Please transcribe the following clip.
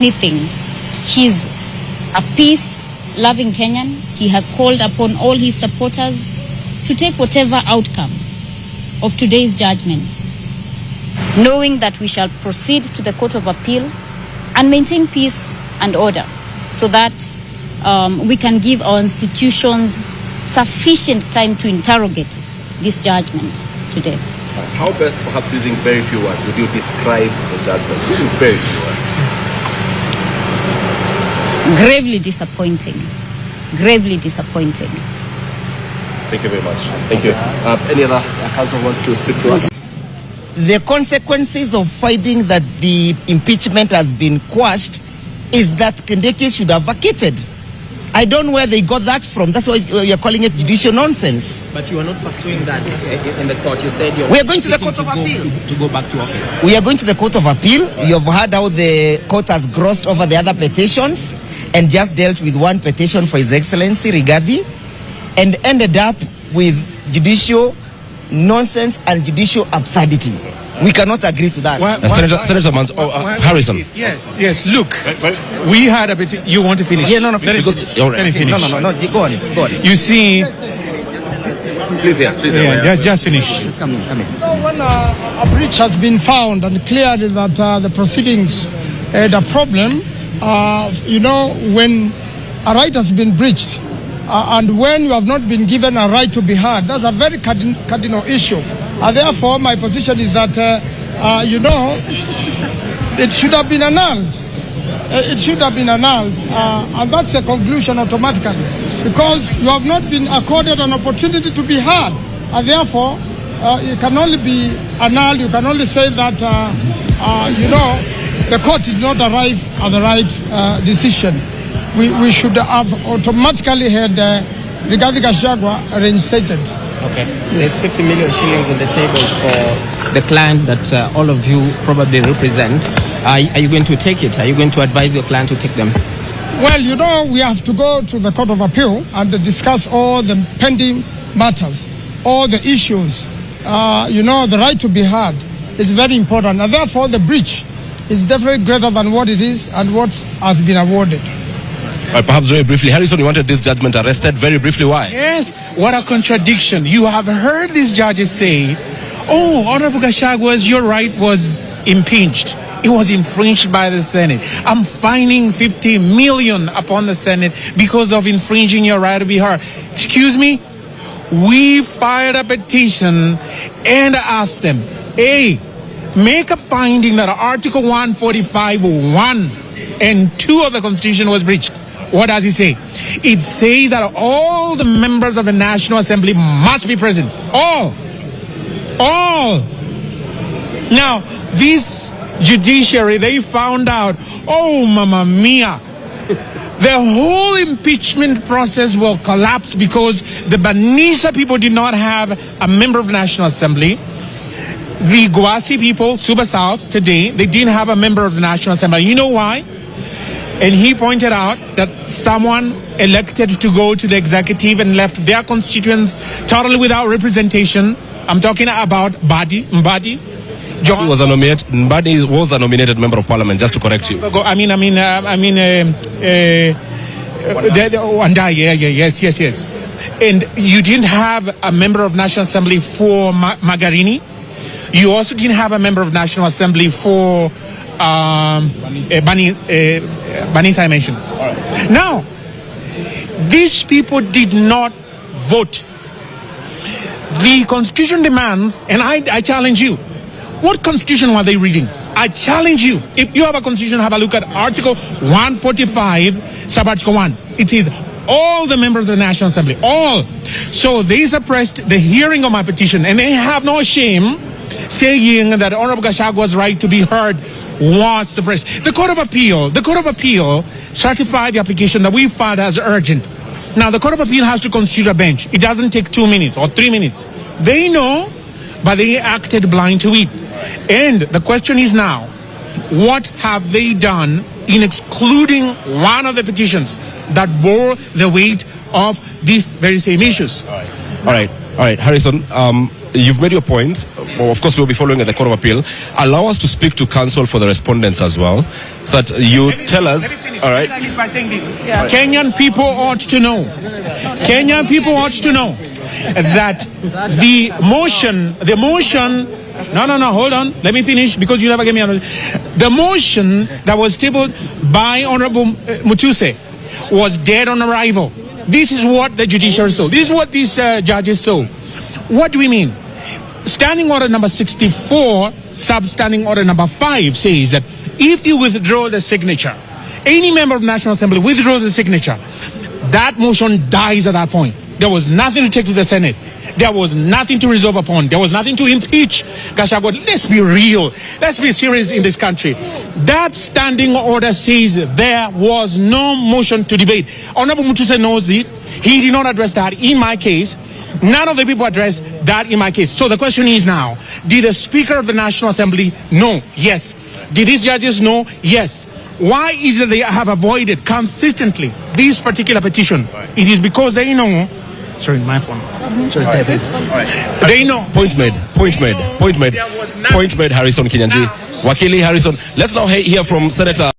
anything. He's a peace-loving Kenyan. He has called upon all his supporters to take whatever outcome of today's judgment, knowing that we shall proceed to the Court of Appeal and maintain peace and order so that we can give our institutions sufficient time to interrogate this judgment today. How best, perhaps using very few words, would you describe the judgment? Using very few words. Gravely disappointing. Gravely disappointing. Thank you very much. Thank you. Any other council wants to speak to us? The consequences of finding that the impeachment has been quashed is that Ndegwa should have vacated. I don't know where they got that from. That's why you're calling it judicial nonsense. But you are not pursuing that in the court. You said we are going to the Court of Appeal. To go back to office. We are going to the Court of Appeal. You have heard how the court has grossed over the other petitions and just dealt with one petition for His Excellency Rigathi and ended up with judicial nonsense and judicial absurdity. We cannot agree to that. Senator Mans, Harrison. Yes. Look, we had a bit. You want to finish? Yeah, no. Finish. No. Go on. You see, Please. just finish. Come in. When a breach has been found and cleared that the proceedings had a problem, when a right has been breached and when you have not been given a right to be heard, that's a very cardinal issue. And therefore, my position is that, it should have been annulled. It should have been annulled. And that's the conclusion automatically. Because you have not been accorded an opportunity to be heard. And therefore, it can only be annulled. You can only say that, the court did not arrive at the right decision. We should have automatically had Rigathi Gachagua reinstated. Okay. There's 50 million shillings on the table for the client that all of you probably represent. Are you going to take it? Are you going to advise your client to take them? Well, we have to go to the Court of Appeal and discuss all the pending matters, all the issues. The right to be heard is very important. And therefore, the breach is definitely greater than what it is and what has been awarded. Perhaps very briefly, Harrison, you wanted this judgment arrested. Very briefly, why? Yes, what a contradiction. You have heard these judges say, Honorable Gachagua, your right was impinged. It was infringed by the Senate. I'm fining 50 million upon the Senate because of infringing your right to be heard. Excuse me? We filed a petition and asked them, make a finding that Article 145, 1 and 2 of the Constitution was breached. What does it say? It says that all the members of the National Assembly must be present. All. Now, this judiciary, they found out, mamma mia, the whole impeachment process will collapse because the Banisa people did not have a member of the National Assembly. The Gwasi people, Suba South, today, they didn't have a member of the National Assembly. You know why? And he pointed out that someone elected to go to the executive and left their constituents totally without representation. I'm talking about Mbadi. John was a nominated member of parliament, just to correct you. Yes. And you didn't have a member of National Assembly for Magarini. You also didn't have a member of National Assembly for Banisa I mentioned. Right. Now, these people did not vote. The Constitution demands, and I challenge you, what Constitution were they reading? I challenge you, if you have a Constitution, have a look at Article 145, Subarticle 1. It is all the members of the National Assembly, all. So they suppressed the hearing of my petition, and they have no shame saying that Honorable Gachagua's right to be heard was suppressed. The Court of Appeal certified the application that we filed as urgent. Now, the Court of Appeal has to constitute a bench. It doesn't take 2 minutes or 3 minutes. They know, but they acted blind to it. And the question is now, what have they done in excluding one of the petitions that bore the weight of these very same issues? All right, Harrison. you've made your point. Well, of course, we'll be following at the Court of Appeal. Allow us to speak to counsel for the respondents as well, so that you tell us. All right. Kenyan people ought to know. Kenyan people ought to know that the motion. No, hold on. Let me finish because you never gave me another. The motion that was tabled by Honorable Mutuse was dead on arrival. This is what the judiciary saw. This is what these judges saw. What do we mean? Standing order number 64, substanding order number 5 says that if you withdraw the signature, any member of the National Assembly withdraw the signature, that motion dies at that point. There was nothing to take to the Senate. There was nothing to resolve upon. There was nothing to impeach Gachagua. Let's be real. Let's be serious in this country. That standing order says there was no motion to debate. Honorable Mutuse knows that. He did not address that in my case. None of the people addressed that in my case. So the question is now, did the Speaker of the National Assembly know? Yes. Did these judges know? Yes. Why is it they have avoided consistently this particular petition? It is because they know. Sorry, my phone. Sorry, David. They know. Point made, Harrison Kinyanjui. Wakili Harrison. Let's now hear from Senator